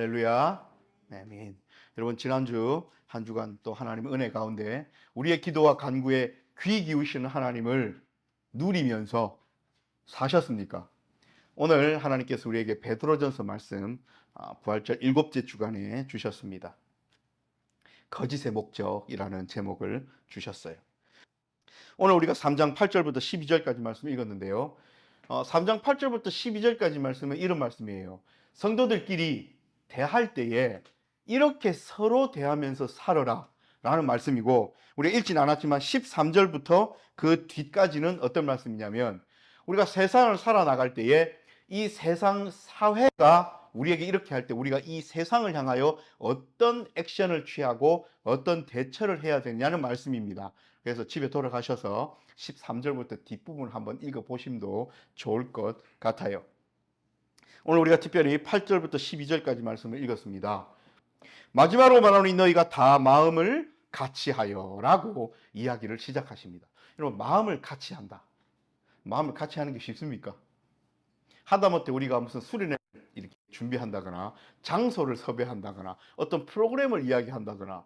할렐루야. 아멘. 여러분 지난주 한 주간 또 하나님의 은혜 가운데 우리의 기도와 간구에 귀 기우시는 하나님을 누리면서 사셨습니까? 오늘 하나님께서 우리에게 베드로전서 말씀 부활절 일곱째 주간에 주셨습니다. 거짓의 목적이라는 제목을 주셨어요. 오늘 우리가 3장 8절부터 12절까지 말씀을 읽었는데요. 3장 8절부터 12절까지 말씀은 이런 말씀이에요. 성도들끼리 대할 때에 이렇게 서로 대하면서 살아라 라는 말씀이고, 우리가 읽진 않았지만 13절부터 그 뒤까지는 어떤 말씀이냐면, 우리가 세상을 살아나갈 때에 이 세상 사회가 우리에게 이렇게 할 때 우리가 이 세상을 향하여 어떤 액션을 취하고 어떤 대처를 해야 되냐는 말씀입니다. 그래서 집에 돌아가셔서 13절부터 뒷부분을 한번 읽어보심도 좋을 것 같아요. 오늘 우리가 특별히 8절부터 12절까지 말씀을 읽었습니다. 마지막으로 말하노니 너희가 다 마음을 같이하여 라고 이야기를 시작하십니다. 여러분, 마음을 같이한다. 마음을 같이 하는 게 쉽습니까? 하다못해 우리가 무슨 수련회를 이렇게 준비한다거나 장소를 섭외한다거나 어떤 프로그램을 이야기한다거나,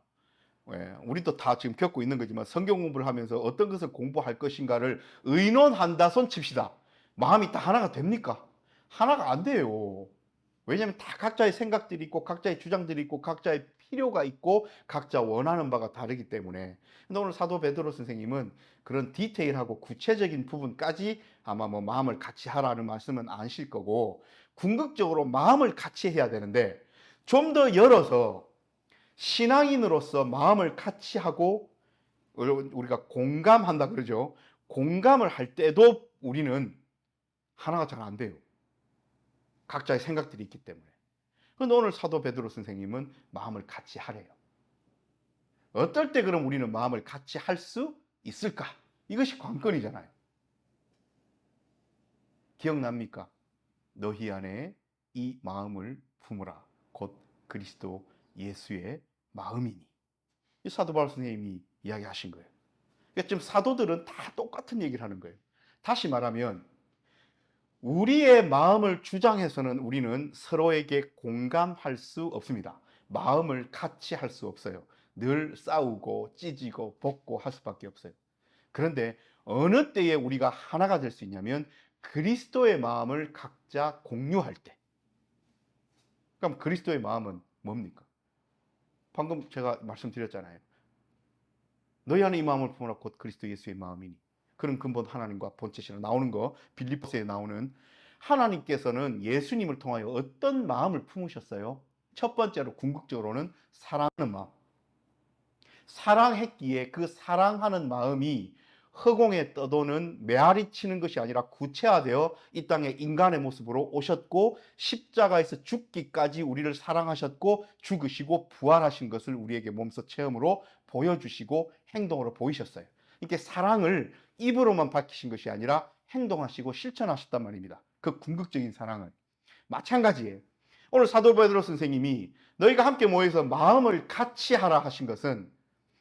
우리도 다 지금 겪고 있는 거지만 성경 공부를 하면서 어떤 것을 공부할 것인가를 의논한다 손 칩시다. 마음이 다 하나가 됩니까? 하나가 안 돼요. 왜냐하면 다 각자의 생각들이 있고 각자의 주장들이 있고 각자의 필요가 있고 각자 원하는 바가 다르기 때문에. 근데 오늘 사도 베드로 선생님은 그런 디테일하고 구체적인 부분까지 아마 마음을 같이 하라는 말씀은 안 하실 거고, 궁극적으로 마음을 같이 해야 되는데 좀 더 열어서 신앙인으로서 마음을 같이 하고, 우리가 공감한다 그러죠. 공감을 할 때도 우리는 하나가 잘 안 돼요. 각자의 생각들이 있기 때문에. 그런데 오늘 사도 베드로 선생님은 마음을 같이 하래요. 어떨 때 그럼 우리는 마음을 같이 할 수 있을까? 이것이 관건이잖아요. 기억납니까? 너희 안에 이 마음을 품으라. 곧 그리스도 예수의 마음이니. 이 사도 바울 선생님이 이야기하신 거예요. 그러니까 지금 사도들은 다 똑같은 얘기를 하는 거예요. 다시 말하면 우리의 마음을 주장해서는 우리는 서로에게 공감할 수 없습니다. 마음을 같이 할 수 없어요. 늘 싸우고 찢고 볶고 할 수밖에 없어요. 그런데 어느 때에 우리가 하나가 될 수 있냐면 그리스도의 마음을 각자 공유할 때. 그럼 그리스도의 마음은 뭡니까? 방금 제가 말씀드렸잖아요. 너희 안에 이 마음을 품으라 곧 그리스도 예수의 마음이니. 그런 근본 하나님과 본체시로 나오는 거, 빌립보서에 나오는, 하나님께서는 예수님을 통하여 어떤 마음을 품으셨어요? 첫 번째로 궁극적으로는 사랑하는 마음. 사랑했기에 그 사랑하는 마음이 허공에 떠도는 메아리 치는 것이 아니라 구체화되어 이 땅에 인간의 모습으로 오셨고 십자가에서 죽기까지 우리를 사랑하셨고 죽으시고 부활하신 것을 우리에게 몸소 체험으로 보여주시고 행동으로 보이셨어요. 이렇게 사랑을 입으로만 밝히신 것이 아니라 행동하시고 실천하셨단 말입니다. 그 궁극적인 사랑을. 마찬가지예요. 오늘 사도 베드로 선생님이 너희가 함께 모여서 마음을 같이 하라 하신 것은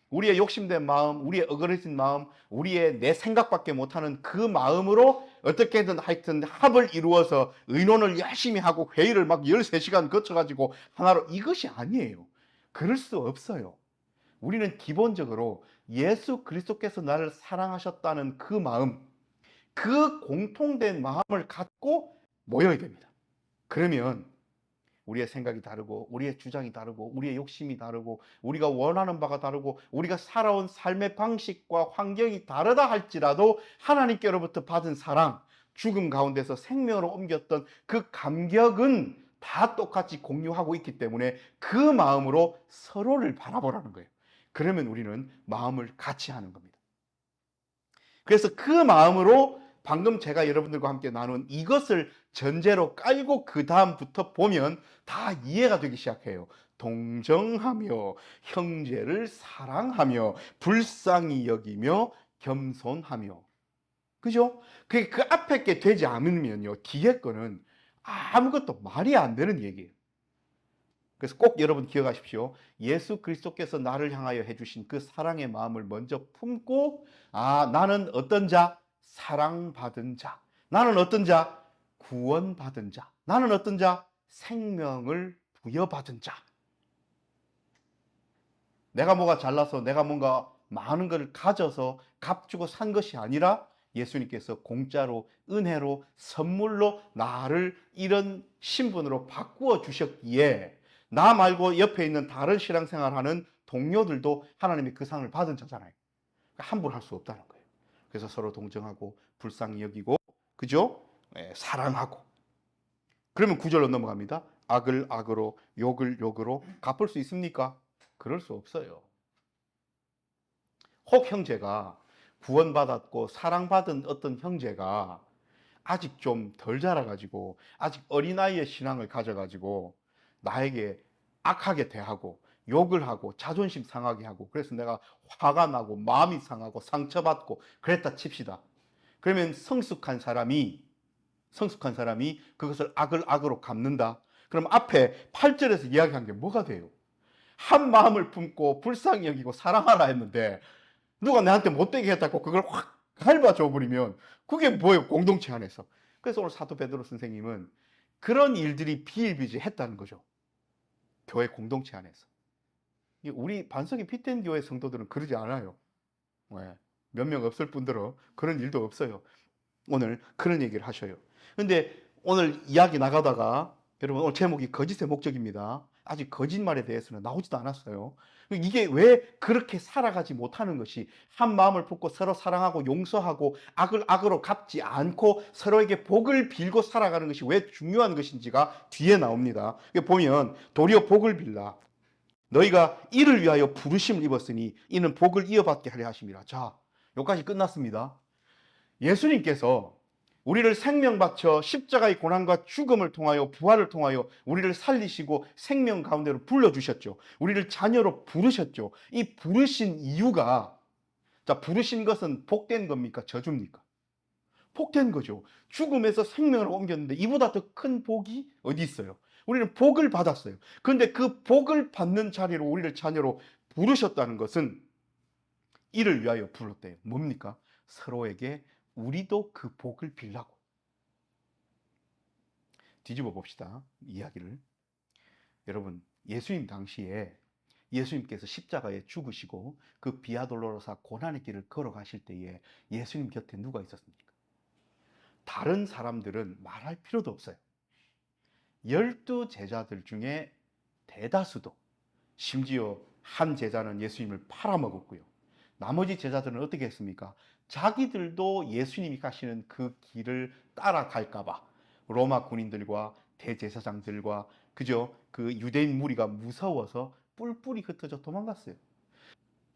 우리의 욕심된 마음, 우리의 어그러진 마음, 우리의 내 생각밖에 못하는 그 마음으로 어떻게든 하여튼 합을 이루어서 의논을 열심히 하고 회의를 막 13시간 거쳐가지고 하나로, 이것이 아니에요. 그럴 수 없어요. 우리는 기본적으로 예수 그리스도께서 나를 사랑하셨다는 그 마음, 그 공통된 마음을 갖고 모여야 됩니다. 그러면 우리의 생각이 다르고 우리의 주장이 다르고 우리의 욕심이 다르고 우리가 원하는 바가 다르고 우리가 살아온 삶의 방식과 환경이 다르다 할지라도 하나님께로부터 받은 사랑, 죽음 가운데서 생명으로 옮겼던 그 감격은 다 똑같이 공유하고 있기 때문에 그 마음으로 서로를 바라보라는 거예요. 그러면 우리는 마음을 같이 하는 겁니다. 그래서 그 마음으로 방금 제가 여러분들과 함께 나눈 이것을 전제로 깔고 그 다음부터 보면 다 이해가 되기 시작해요. 동정하며 형제를 사랑하며 불쌍히 여기며 겸손하며. 그죠? 그 앞에 게 되지 않으면요, 뒤에 거는 아무것도 말이 안 되는 얘기예요. 그래서 꼭 여러분 기억하십시오. 예수 그리스도께서 나를 향하여 해주신 그 사랑의 마음을 먼저 품고, 나는 어떤 자? 사랑받은 자. 나는 어떤 자? 구원받은 자. 나는 어떤 자? 생명을 부여받은 자. 내가 뭐가 잘나서 내가 뭔가 많은 걸 가져서 값주고 산 것이 아니라 예수님께서 공짜로 은혜로 선물로 나를 이런 신분으로 바꾸어 주셨기에 나 말고 옆에 있는 다른 신앙생활하는 동료들도 하나님이 그 상을 받은 자잖아요. 함부로 할 수 없다는 거예요. 그래서 서로 동정하고 불쌍히 여기고, 그죠? 사랑하고. 그러면 9절로 넘어갑니다. 악을 악으로, 욕을 욕으로 갚을 수 있습니까? 그럴 수 없어요. 혹 형제가 구원받았고 사랑받은 어떤 형제가 아직 좀 덜 자라가지고 아직 어린아이의 신앙을 가져가지고 나에게 악하게 대하고 욕을 하고 자존심 상하게 하고 그래서 내가 화가 나고 마음이 상하고 상처받고 그랬다 칩시다. 그러면 성숙한 사람이 그것을 악을 악으로 갚는다. 그럼 앞에 8절에서 이야기한 게 뭐가 돼요? 한 마음을 품고 불쌍히 여기고 사랑하라 했는데 누가 나한테 못되게 했다고 그걸 확 밟아줘 버리면 그게 뭐예요? 공동체 안에서. 그래서 오늘 사도 베드로 선생님은 그런 일들이 비일비재했다는 거죠. 교회 공동체 안에서. 우리 반석이 핏된 교회 성도들은 그러지 않아요. 몇 명 없을 뿐더러 그런 일도 없어요. 오늘 그런 얘기를 하셔요. 근데 오늘 이야기 나가다가 여러분 오늘 제목이 거짓의 목적입니다. 아직 거짓말에 대해서는 나오지도 않았어요. 이게 왜 그렇게 살아가지 못하는 것이 한 마음을 품고 서로 사랑하고 용서하고 악을 악으로 갚지 않고 서로에게 복을 빌고 살아가는 것이 왜 중요한 것인지가 뒤에 나옵니다. 보면 도리어 복을 빌라. 너희가 이를 위하여 부르심을 입었으니 이는 복을 이어받게 하려 하심이라. 자, 여기까지 끝났습니다. 예수님께서 우리를 생명 바쳐 십자가의 고난과 죽음을 통하여 부활을 통하여 우리를 살리시고 생명 가운데로 불러주셨죠. 우리를 자녀로 부르셨죠. 이 부르신 이유가, 자, 부르신 것은 복된 겁니까? 저주입니까? 복된 거죠. 죽음에서 생명으로 옮겼는데 이보다 더 큰 복이 어디 있어요? 우리는 복을 받았어요. 그런데 그 복을 받는 자리로 우리를 자녀로 부르셨다는 것은 이를 위하여 불렀대요. 뭡니까? 서로에게 우리도 그 복을 빌라고. 뒤집어 봅시다. 이야기를. 여러분, 예수님 당시에 예수님께서 십자가에 죽으시고 그 비아돌로로사 고난의 길을 걸어가실 때에 예수님 곁에 누가 있었습니까? 다른 사람들은 말할 필요도 없어요. 12 제자들 중에 대다수도, 심지어 한 제자는 예수님을 팔아먹었고요. 나머지 제자들은 어떻게 했습니까? 자기들도 예수님이 가시는 그 길을 따라갈까봐 로마 군인들과 대제사장들과 그저 그 유대인 무리가 무서워서 뿔뿔이 흩어져 도망갔어요.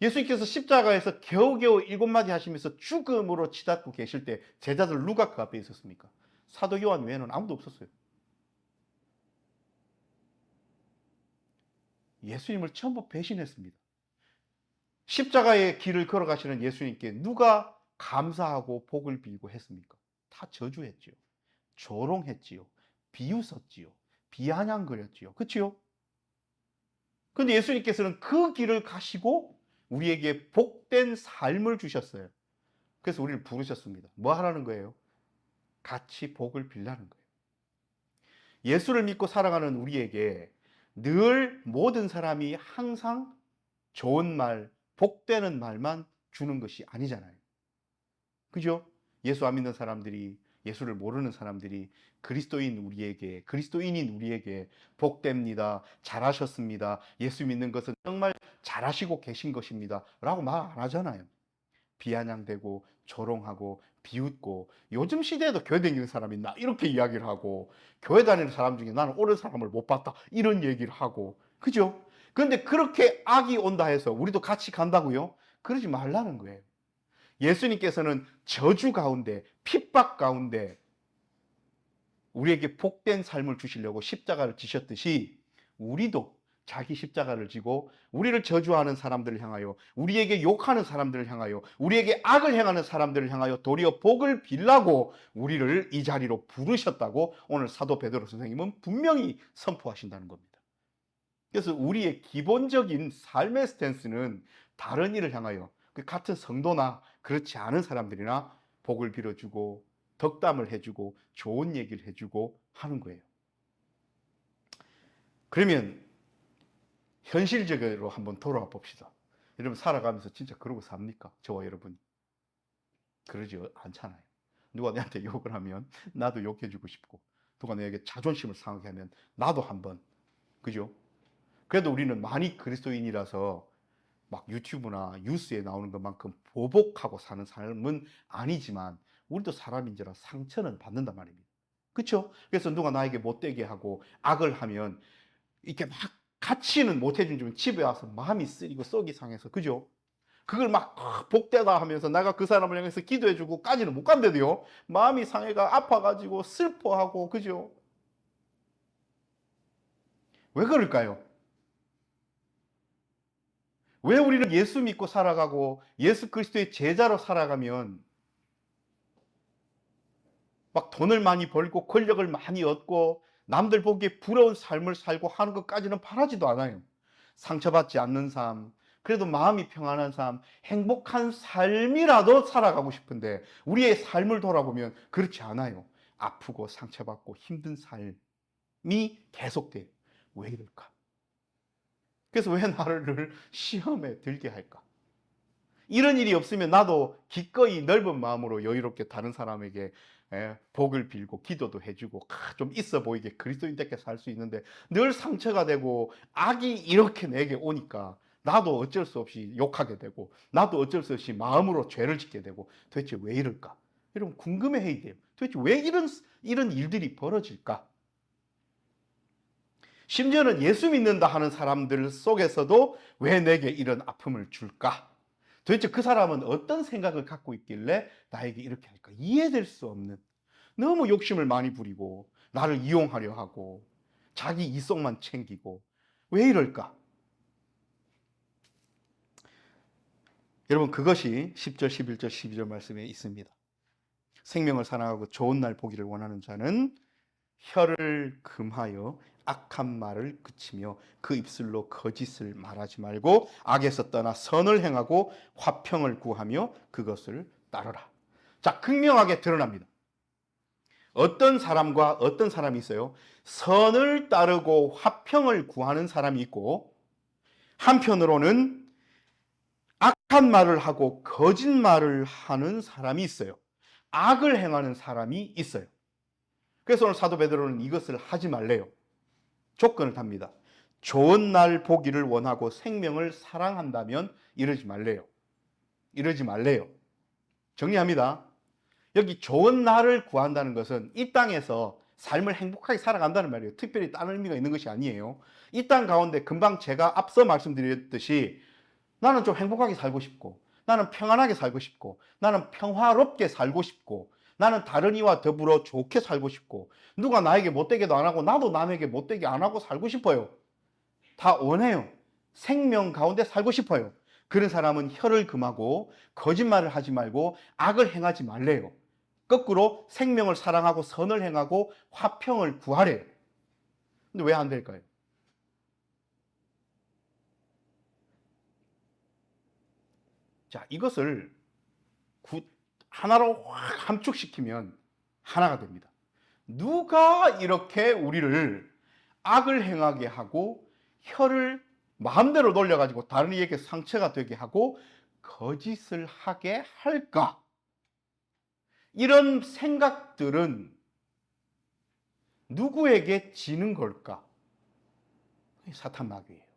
예수님께서 십자가에서 겨우겨우 7마디 하시면서 죽음으로 치닫고 계실 때 제자들 누가 그 앞에 있었습니까? 사도 요한 외에는 아무도 없었어요. 예수님을 전부 배신했습니다. 십자가의 길을 걸어가시는 예수님께 누가 감사하고 복을 빌고 했습니까? 다 저주했지요. 조롱했지요. 비웃었지요. 비아냥거렸지요. 그렇지요? 그런데 예수님께서는 그 길을 가시고 우리에게 복된 삶을 주셨어요. 그래서 우리를 부르셨습니다. 뭐 하라는 거예요? 같이 복을 빌라는 거예요. 예수를 믿고 살아가는 우리에게 늘 모든 사람이 항상 좋은 말, 복되는 말만 주는 것이 아니잖아요. 그죠? 예수 안 믿는 사람들이, 예수를 모르는 사람들이 그리스도인인 우리에게 복됩니다. 잘하셨습니다. 예수 믿는 것은 정말 잘하시고 계신 것입니다. 라고 말 안 하잖아요. 비아냥대고 조롱하고 비웃고 요즘 시대에도 교회 다니는 사람 있나? 이렇게 이야기를 하고 교회 다니는 사람 중에 나는 옳은 사람을 못 봤다. 이런 얘기를 하고 그죠? 그런데 그렇게 악이 온다 해서 우리도 같이 간다고요? 그러지 말라는 거예요. 예수님께서는 저주 가운데 핍박 가운데 우리에게 복된 삶을 주시려고 십자가를 지셨듯이 우리도 자기 십자가를 지고 우리를 저주하는 사람들을 향하여 우리에게 욕하는 사람들을 향하여 우리에게 악을 행하는 사람들을 향하여 도리어 복을 빌라고 우리를 이 자리로 부르셨다고 오늘 사도 베드로 선생님은 분명히 선포하신다는 겁니다. 그래서 우리의 기본적인 삶의 스탠스는 다른 일을 향하여 같은 성도나 그렇지 않은 사람들이나 복을 빌어주고 덕담을 해주고 좋은 얘기를 해주고 하는 거예요. 그러면 현실적으로 한번 돌아와 봅시다. 여러분 살아가면서 진짜 그러고 삽니까? 저와 여러분이. 그러지 않잖아요. 누가 내한테 욕을 하면 나도 욕해주고 싶고, 누가 내게 자존심을 상하게 하면 나도 한번, 그죠? 그래도 우리는 많이 그리스도인이라서 막 유튜브나 뉴스에 나오는 것만큼 보복하고 사는 삶은 아니지만 우리도 사람인지라 상처는 받는단 말입니다. 그렇죠? 그래서 누가 나에게 못되게 하고 악을 하면 이렇게 막 같이는 못 해주지만 집에 와서 마음이 쓰리고 속이 상해서, 그죠? 그걸 막 복되다 하면서 내가 그 사람을 향해서 기도해주고까지는 못 간대도요. 마음이 상해가 아파가지고 슬퍼하고, 그죠? 왜 그럴까요? 왜 우리는 예수 믿고 살아가고 예수 그리스도의 제자로 살아가면 막 돈을 많이 벌고 권력을 많이 얻고 남들 보기에 부러운 삶을 살고 하는 것까지는 바라지도 않아요. 상처받지 않는 삶, 그래도 마음이 평안한 삶, 행복한 삶이라도 살아가고 싶은데 우리의 삶을 돌아보면 그렇지 않아요. 아프고 상처받고 힘든 삶이 계속돼요. 왜 이럴까? 그래서 왜 나를 시험에 들게 할까? 이런 일이 없으면 나도 기꺼이 넓은 마음으로 여유롭게 다른 사람에게 복을 빌고 기도도 해주고 좀 있어 보이게 그리스도인답게 살 수 있는데 늘 상처가 되고 악이 이렇게 내게 오니까 나도 어쩔 수 없이 욕하게 되고 나도 어쩔 수 없이 마음으로 죄를 짓게 되고 도대체 왜 이럴까? 여러분 궁금해해야 돼요. 도대체 왜 이런 일들이 벌어질까? 심지어는 예수 믿는다 하는 사람들 속에서도 왜 내게 이런 아픔을 줄까? 도대체 그 사람은 어떤 생각을 갖고 있길래 나에게 이렇게 할까? 이해될 수 없는, 너무 욕심을 많이 부리고 나를 이용하려 하고 자기 이성만 챙기고 왜 이럴까? 여러분 그것이 10절, 11절, 12절 말씀에 있습니다. 생명을 사랑하고 좋은 날 보기를 원하는 자는 혀를 금하여 악한 말을 그치며 그 입술로 거짓을 말하지 말고 악에서 떠나 선을 행하고 화평을 구하며 그것을 따르라. 자, 극명하게 드러납니다. 어떤 사람과 어떤 사람이 있어요? 선을 따르고 화평을 구하는 사람이 있고 한편으로는 악한 말을 하고 거짓말을 하는 사람이 있어요. 악을 행하는 사람이 있어요. 그래서 오늘 사도 베드로는 이것을 하지 말래요. 조건을 답니다. 좋은 날 보기를 원하고 생명을 사랑한다면 이러지 말래요. 이러지 말래요. 정리합니다. 여기 좋은 날을 구한다는 것은 이 땅에서 삶을 행복하게 살아간다는 말이에요. 특별히 다른 의미가 있는 것이 아니에요. 이 땅 가운데 금방 제가 앞서 말씀드렸듯이 나는 좀 행복하게 살고 싶고 나는 평안하게 살고 싶고 나는 평화롭게 살고 싶고 나는 다른 이와 더불어 좋게 살고 싶고 누가 나에게 못되게도 안 하고 나도 남에게 못되게 안 하고 살고 싶어요. 다 원해요. 생명 가운데 살고 싶어요. 그런 사람은 혀를 금하고 거짓말을 하지 말고 악을 행하지 말래요. 거꾸로 생명을 사랑하고 선을 행하고 화평을 구하래요. 근데 왜 안 될까요? 자, 이것을 하나로 확 함축시키면 하나가 됩니다. 누가 이렇게 우리를 악을 행하게 하고 혀를 마음대로 돌려가지고 다른 이에게 상처가 되게 하고 거짓을 하게 할까? 이런 생각들은 누구에게 지는 걸까? 사탄 마귀예요.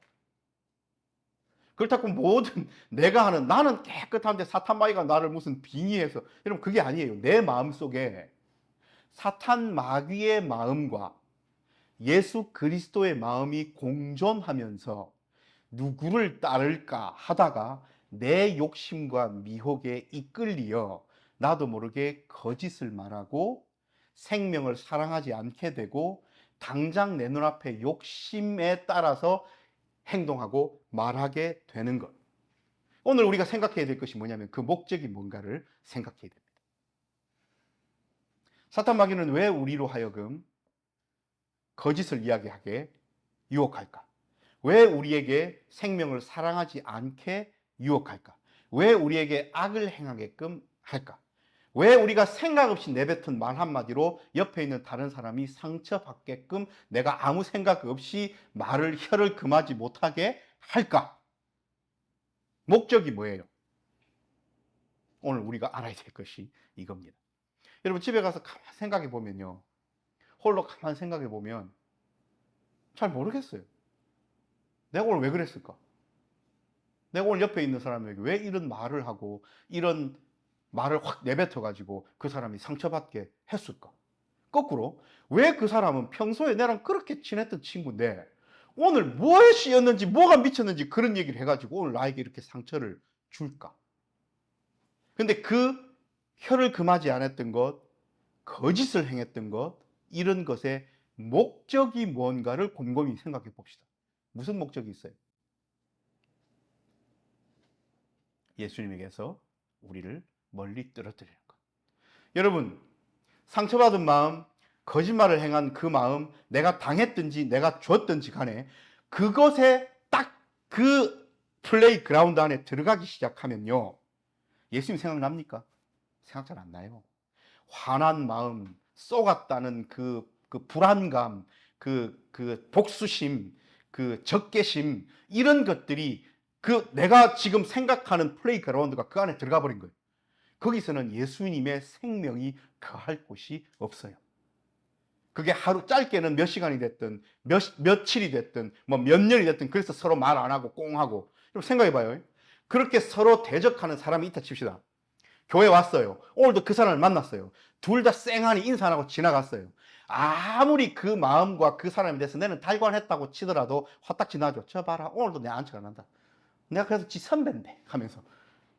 그렇다고 모든 내가 하는 나는 깨끗한데 사탄 마귀가 나를 무슨 빙의해서 여러분 그게 아니에요. 내 마음속에 사탄 마귀의 마음과 예수 그리스도의 마음이 공존하면서 누구를 따를까 하다가 내 욕심과 미혹에 이끌리어 나도 모르게 거짓을 말하고 생명을 사랑하지 않게 되고 당장 내 눈앞에 욕심에 따라서 행동하고 말하게 되는 것. 오늘 우리가 생각해야 될 것이 뭐냐면 그 목적이 뭔가를 생각해야 됩니다. 사탄 마귀는 왜 우리로 하여금 거짓을 이야기하게 유혹할까? 왜 우리에게 생명을 사랑하지 않게 유혹할까? 왜 우리에게 악을 행하게끔 할까? 왜 우리가 생각 없이 내뱉은 말 한마디로 옆에 있는 다른 사람이 상처받게끔 내가 아무 생각 없이 혀를 금하지 못하게 할까? 목적이 뭐예요? 오늘 우리가 알아야 될 것이 이겁니다. 여러분 집에 가서 가만히 생각해 보면요. 홀로 가만히 생각해 보면 잘 모르겠어요. 내가 오늘 왜 그랬을까? 내가 오늘 옆에 있는 사람에게 왜 이런 말을 하고 이런 말을 확 내뱉어 가지고 그 사람이 상처받게 했을까? 거꾸로 왜 그 사람은 평소에 나랑 그렇게 친했던 친구인데 오늘 뭐에 씌였는지 뭐가 미쳤는지 그런 얘기를 해가지고 오늘 나에게 이렇게 상처를 줄까? 근데 그 혀를 금하지 않았던 것, 거짓을 행했던 것, 이런 것의 목적이 뭔가를 곰곰이 생각해 봅시다. 무슨 목적이 있어요? 예수님에게서 우리를 멀리 떨어뜨리는 것. 여러분, 상처받은 마음, 거짓말을 행한 그 마음, 내가 당했든지 내가 줬든지 간에 그것에 딱 그 플레이그라운드 안에 들어가기 시작하면요. 예수님 생각납니까? 생각 잘 안 나요. 화난 마음, 쏘갔다는 그 불안감, 그 복수심, 그 적개심, 이런 것들이 내가 지금 생각하는 플레이그라운드가 그 안에 들어가 버린 거예요. 거기서는 예수님의 생명이 거할 곳이 없어요. 그게 하루 짧게는 몇 시간이 됐든 며칠이 됐든 뭐 몇 년이 됐든 그래서 서로 말 안 하고 꽁하고. 여러분 생각해 봐요. 그렇게 서로 대적하는 사람이 있다 칩시다. 교회 왔어요. 오늘도 그 사람을 만났어요. 둘 다 쌩하니 인사 안 하고 지나갔어요. 아무리 그 마음과 그 사람에 대해서 내는 달관했다고 치더라도 화딱 지나죠. 저 봐라, 오늘도 내 안척 안 한다. 내가 그래서 지 선배인데 하면서.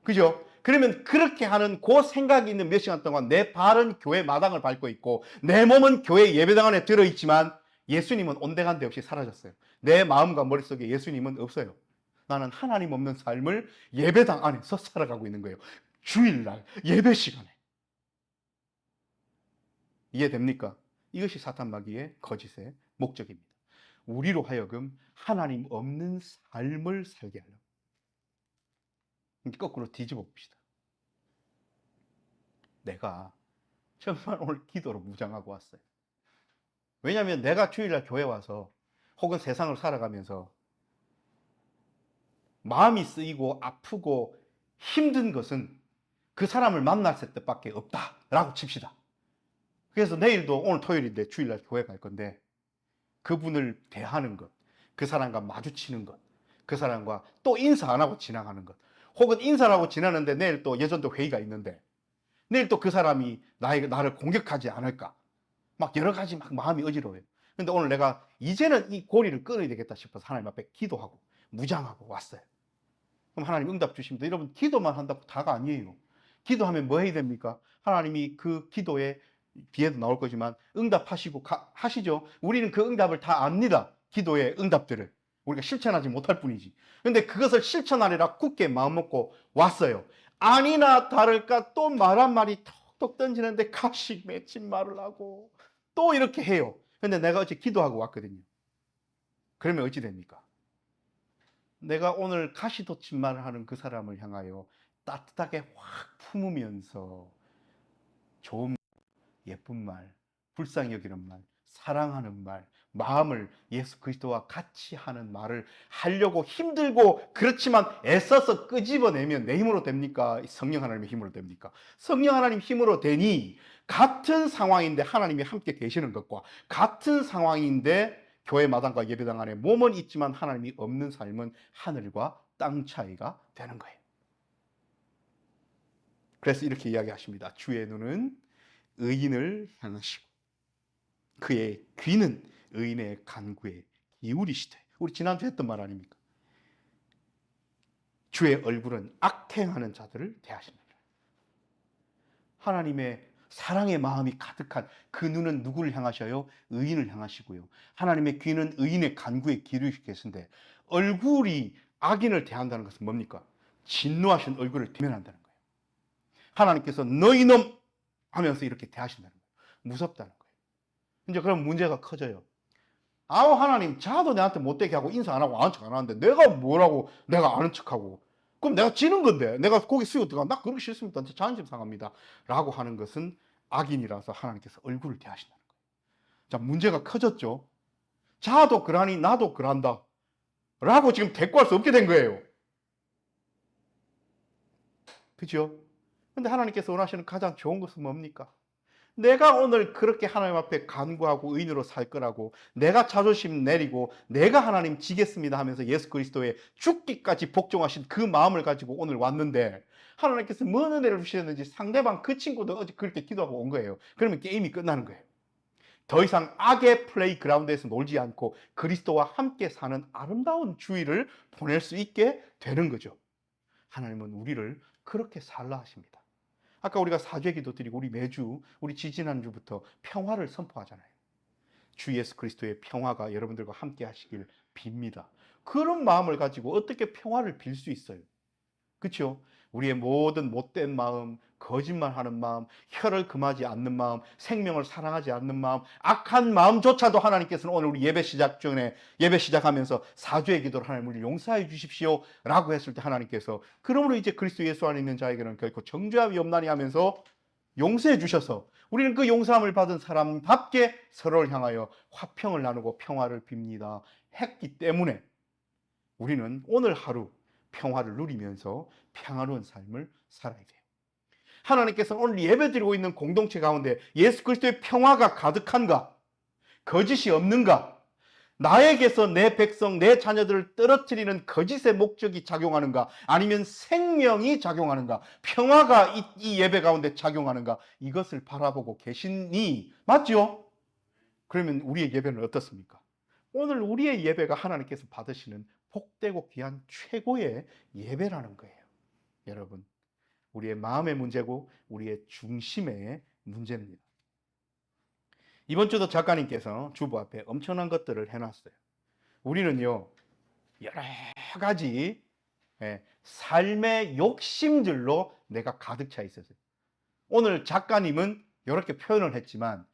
그죠? 그러면 그렇게 하는 그 생각이 있는 몇 시간 동안 내 발은 교회 마당을 밟고 있고 내 몸은 교회 예배당 안에 들어있지만 예수님은 온데간데 없이 사라졌어요. 내 마음과 머릿속에 예수님은 없어요. 나는 하나님 없는 삶을 예배당 안에서 살아가고 있는 거예요. 주일날 예배 시간에. 이해됩니까? 이것이 사탄마귀의 거짓의 목적입니다. 우리로 하여금 하나님 없는 삶을 살게 하려고. 거꾸로 뒤집어 봅시다. 내가 정말 오늘 기도로 무장하고 왔어요. 왜냐하면 내가 주일날 교회 와서 혹은 세상을 살아가면서 마음이 쓰이고 아프고 힘든 것은 그 사람을 만났을 때밖에 없다라고 칩시다. 그래서 내일도 오늘 토요일인데 주일날 교회 갈 건데 그분을 대하는 것, 그 사람과 마주치는 것, 그 사람과 또 인사 안 하고 지나가는 것, 혹은 인사를 하고 지나는데 내일 또 예전도 회의가 있는데 내일 또 그 사람이 나를 공격하지 않을까, 막 여러 가지 막 마음이 어지러워요. 근데 오늘 내가 이제는 이 고리를 끊어야 되겠다 싶어서 하나님 앞에 기도하고 무장하고 왔어요. 그럼 하나님 응답 주십니다. 여러분, 기도만 한다고 다가 아니에요. 기도하면 뭐 해야 됩니까? 하나님이 그 기도에 뒤에도 나올 거지만 응답하시고 하시죠. 우리는 그 응답을 다 압니다. 기도의 응답들을. 우리가 실천하지 못할 뿐이지. 근데 그것을 실천하리라 굳게 마음먹고 왔어요. 아니나 다를까 또 말 한마디 톡톡 던지는데 가시 맺힌 말을 하고 또 이렇게 해요. 근데 내가 어제 기도하고 왔거든요. 그러면 어찌 됩니까? 내가 오늘 가시 돋친 말을 하는 그 사람을 향하여 따뜻하게 확 품으면서 좋은, 예쁜 말, 불쌍히 여기는 말, 사랑하는 말, 마음을 예수 그리스도와 같이 하는 말을 하려고 힘들고 그렇지만 애써서 끄집어내면 내 힘으로 됩니까? 성령 하나님의 힘으로 됩니까? 성령 하나님 힘으로 되니 같은 상황인데 하나님이 함께 계시는 것과 같은 상황인데 교회 마당과 예배당 안에 몸은 있지만 하나님이 없는 삶은 하늘과 땅 차이가 되는 거예요. 그래서 이렇게 이야기하십니다. 주의 눈은 의인을 향하시고 그의 귀는 의인의 간구에 기울이시되. 우리 지난주에 했던 말 아닙니까? 주의 얼굴은 악행하는 자들을 대하십니다. 하나님의 사랑의 마음이 가득한 그 눈은 누구를 향하셔요? 의인을 향하시고요. 하나님의 귀는 의인의 간구에 기울이시고 계신데 얼굴이 악인을 대한다는 것은 뭡니까? 진노하신 얼굴을 대면한다는 거예요. 하나님께서 너희 놈 하면서 이렇게 대하신다는 거예요. 무섭다는 거예요. 이제 그럼 문제가 커져요. 아우, 하나님 자도 내한테 못되게 하고 인사 안 하고 아는 척 안 하는데 내가 뭐라고 내가 아는 척하고 그럼 내가 지는 건데, 내가 고기 수육 들어가, 나 그러기 싫습니다. 자존심 상합니다. 라고 하는 것은 악인이라서 하나님께서 얼굴을 대하신다는 거예요. 자, 문제가 커졌죠. 자도 그러니 나도 그란다. 라고 지금 대꾸할 수 없게 된 거예요. 그죠? 근데 하나님께서 원하시는 가장 좋은 것은 뭡니까? 내가 오늘 그렇게 하나님 앞에 간구하고 의인으로 살 거라고, 내가 자존심 내리고 내가 하나님 지겠습니다 하면서 예수 그리스도의 죽기까지 복종하신 그 마음을 가지고 오늘 왔는데, 하나님께서 뭔 은혜를 주셨는지 상대방 그 친구도 어제 그렇게 기도하고 온 거예요. 그러면 게임이 끝나는 거예요. 더 이상 악의 플레이그라운드에서 놀지 않고 그리스도와 함께 사는 아름다운 주일을 보낼 수 있게 되는 거죠. 하나님은 우리를 그렇게 살라 하십니다. 아까 우리가 사죄 기도 드리고 우리 매주, 우리 지지난주부터 평화를 선포하잖아요. 주 예수 그리스도의 평화가 여러분들과 함께 하시길 빕니다. 그런 마음을 가지고 어떻게 평화를 빌 수 있어요? 그렇죠? 우리의 모든 못된 마음, 거짓말하는 마음, 혀를 금하지 않는 마음, 생명을 사랑하지 않는 마음, 악한 마음조차도 하나님께서는 오늘 우리 예배 시작 전에, 예배 시작하면서 사죄의 기도를 하나님 우리를 용서해 주십시오 라고 했을 때 하나님께서 그러므로 이제 그리스도 예수 안에 있는 자에게는 결코 정죄함이 없나니 하면서 용서해 주셔서 우리는 그 용서함을 받은 사람답게 서로를 향하여 화평을 나누고 평화를 빕니다 했기 때문에 우리는 오늘 하루 평화를 누리면서 평화로운 삶을 살아야 돼요. 하나님께서 오늘 예배드리고 있는 공동체 가운데 예수 그리스도의 평화가 가득한가? 거짓이 없는가? 나에게서 내 백성, 내 자녀들을 떨어뜨리는 거짓의 목적이 작용하는가? 아니면 생명이 작용하는가? 평화가 이 예배 가운데 작용하는가? 이것을 바라보고 계시니 맞죠? 그러면 우리의 예배는 어떻습니까? 오늘 우리의 예배가 하나님께서 받으시는 복되고 귀한 최고의 예배라는 거예요. 여러분, 우리의 마음의 문제고 우리의 중심의 문제입니다. 이번 주도 작가님께서 주보 앞에 엄청난 것들을 해놨어요. 우리는요, 여러 가지 삶의 욕심들로 내가 가득 차 있었어요. 오늘 작가님은 이렇게 표현을 했지만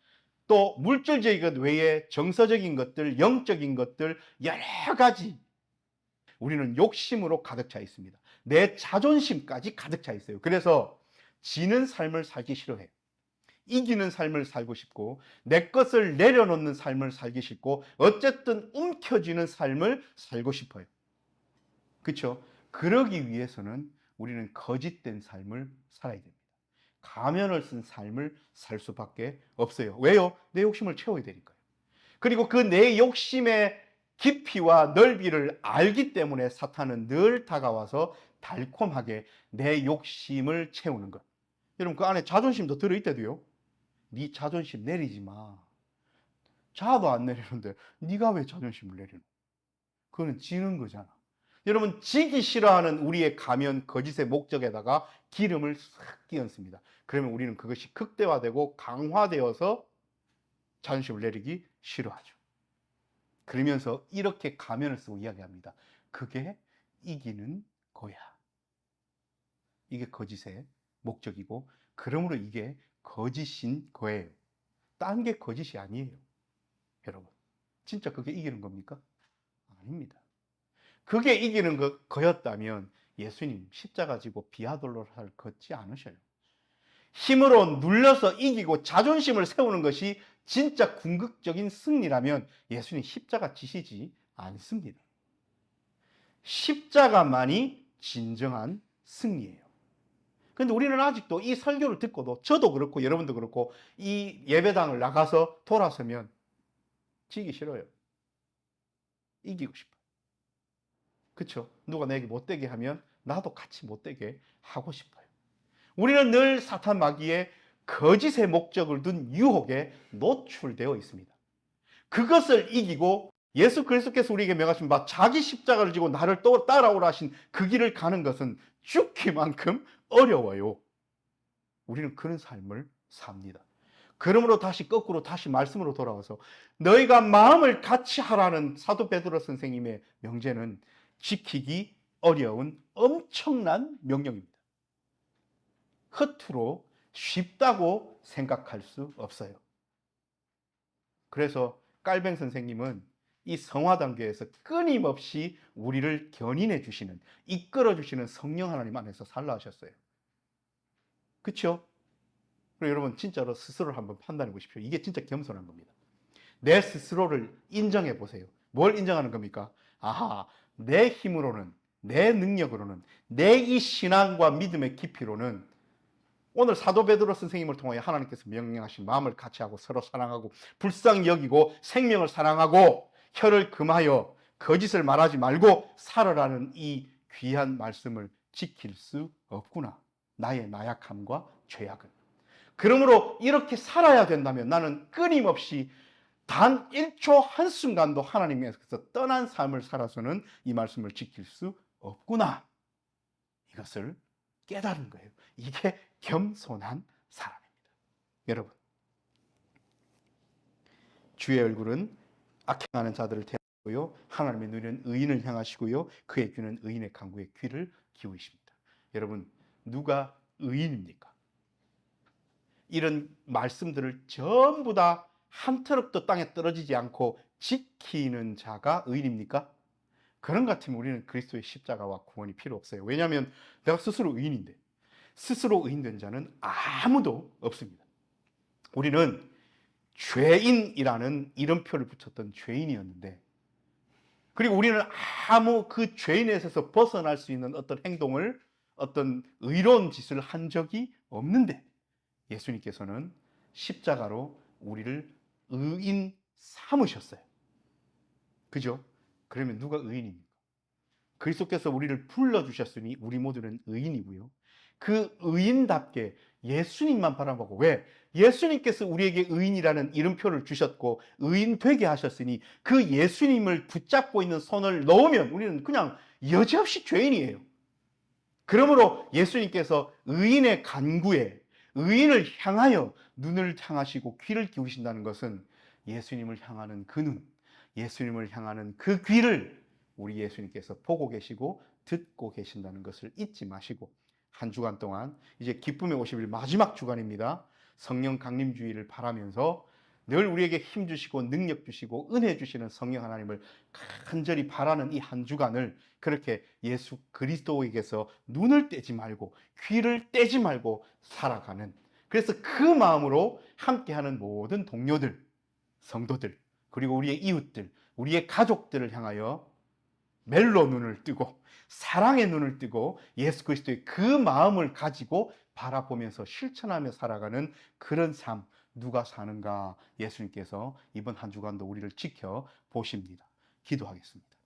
또 물질적인 것 외에 정서적인 것들, 영적인 것들 여러 가지 우리는 욕심으로 가득 차 있습니다. 내 자존심까지 가득 차 있어요. 그래서 지는 삶을 살기 싫어해요. 이기는 삶을 살고 싶고 내 것을 내려놓는 삶을 살기 싫고 어쨌든 움켜쥐는 삶을 살고 싶어요. 그렇죠? 그러기 위해서는 우리는 거짓된 삶을 살아야 됩니다. 가면을 쓴 삶을 살 수밖에 없어요. 왜요? 내 욕심을 채워야 되니까요. 그리고 그 내 욕심의 깊이와 넓이를 알기 때문에 사탄은 늘 다가와서 달콤하게 내 욕심을 채우는 것. 여러분 그 안에 자존심도 들어있대도요. 네 자존심 내리지 마. 자도 안 내리는데 네가 왜 자존심을 내리노? 그거는 지는 거잖아. 여러분 지기 싫어하는 우리의 가면 거짓의 목적에다가 기름을 싹 끼얹습니다. 그러면 우리는 그것이 극대화되고 강화되어서 자존심을 내리기 싫어하죠. 그러면서 이렇게 가면을 쓰고 이야기합니다. 그게 이기는 거야. 이게 거짓의 목적이고 그러므로 이게 거짓인 거예요. 딴 게 거짓이 아니에요. 여러분 진짜 그게 이기는 겁니까? 아닙니다. 그게 이기는 거였다면 예수님 십자가 지고 비아돌로를 걷지 않으셔요. 힘으로 눌려서 이기고 자존심을 세우는 것이 진짜 궁극적인 승리라면 예수님 십자가 지시지 않습니다. 십자가만이 진정한 승리예요. 그런데 우리는 아직도 이 설교를 듣고도 저도 그렇고 여러분도 그렇고 이 예배당을 나가서 돌아서면 지기 싫어요. 이기고 싶어요. 그렇죠? 누가 내게 못되게 하면 나도 같이 못되게 하고 싶어요. 우리는 늘 사탄 마귀의 거짓의 목적을 둔 유혹에 노출되어 있습니다. 그것을 이기고 예수 그리스도께서 우리에게 명하신 바 자기 십자가를 지고 나를 또 따라오라 하신 그 길을 가는 것은 죽기만큼 어려워요. 우리는 그런 삶을 삽니다. 그러므로 다시 거꾸로 다시 말씀으로 돌아와서 너희가 마음을 같이 하라는 사도 베드로 선생님의 명제는 지키기 어려운 엄청난 명령입니다. 허투루 쉽다고 생각할 수 없어요. 그래서 깔뱅 선생님은 이 성화단교에서 끊임없이 우리를 견인해 주시는, 이끌어 주시는 성령 하나님 안에서 살라 하셨어요. 그렇죠? 그리고 여러분 진짜로 스스로를 한번 판단해 보십시오. 이게 진짜 겸손한 겁니다. 내 스스로를 인정해 보세요. 뭘 인정하는 겁니까? 아하, 내 힘으로는, 내 능력으로는, 내 이 신앙과 믿음의 깊이로는 오늘 사도 베드로 선생님을 통하여 하나님께서 명령하신 마음을 같이 하고 서로 사랑하고 불쌍히 여기고 생명을 사랑하고 혀를 금하여 거짓을 말하지 말고 살아라는 이 귀한 말씀을 지킬 수 없구나. 나의 나약함과 죄악은. 그러므로 이렇게 살아야 된다면 나는 끊임없이 단 1초 한순간도 하나님께서 떠난 삶을 살아서는 이 말씀을 지킬 수 없구나. 이것을 깨달은 거예요. 이게 겸손한 사람입니다. 여러분, 주의 얼굴은 악행하는 자들을 대하고요, 하나님의 눈은 의인을 향하시고요, 그의 귀는 의인의 간구에 귀를 기울이십니다. 여러분, 누가 의인입니까? 이런 말씀들을 전부 다 한 트럭도 땅에 떨어지지 않고 지키는 자가 의인입니까? 그런 것 같으면 우리는 그리스도의 십자가와 구원이 필요 없어요. 왜냐하면 내가 스스로 의인인데, 스스로 의인된 자는 아무도 없습니다. 우리는 죄인이라는 이름표를 붙였던 죄인이었는데, 그리고 우리는 아무 그 죄인에서 벗어날 수 있는 어떤 행동을, 어떤 의로운 짓을 한 적이 없는데 예수님께서는 십자가로 우리를 의인 삼으셨어요. 그죠? 그러면 누가 의인입니까? 그리스도께서 우리를 불러주셨으니 우리 모두는 의인이고요. 그 의인답게 예수님만 바라보고, 왜? 예수님께서 우리에게 의인이라는 이름표를 주셨고 의인 되게 하셨으니 그 예수님을 붙잡고 있는 손을 놓으면 우리는 그냥 여지없이 죄인이에요. 그러므로 예수님께서 의인의 간구에, 의인을 향하여 눈을 향하시고 귀를 기울이신다는 것은 예수님을 향하는 그 눈, 예수님을 향하는 그 귀를 우리 예수님께서 보고 계시고 듣고 계신다는 것을 잊지 마시고, 한 주간 동안 이제 기쁨의 50일 마지막 주간입니다. 성령 강림주의를 바라면서 늘 우리에게 힘 주시고 능력 주시고 은혜 주시는 성령 하나님을 간절히 바라는 이 한 주간을 그렇게 예수 그리스도에게서 눈을 떼지 말고 귀를 떼지 말고 살아가는, 그래서 그 마음으로 함께하는 모든 동료들, 성도들, 그리고 우리의 이웃들, 우리의 가족들을 향하여 멜로 눈을 뜨고 사랑의 눈을 뜨고 예수 그리스도의 그 마음을 가지고 바라보면서 실천하며 살아가는 그런 삶, 누가 사는가 예수님께서 이번 한 주간도 우리를 지켜보십니다. 기도하겠습니다.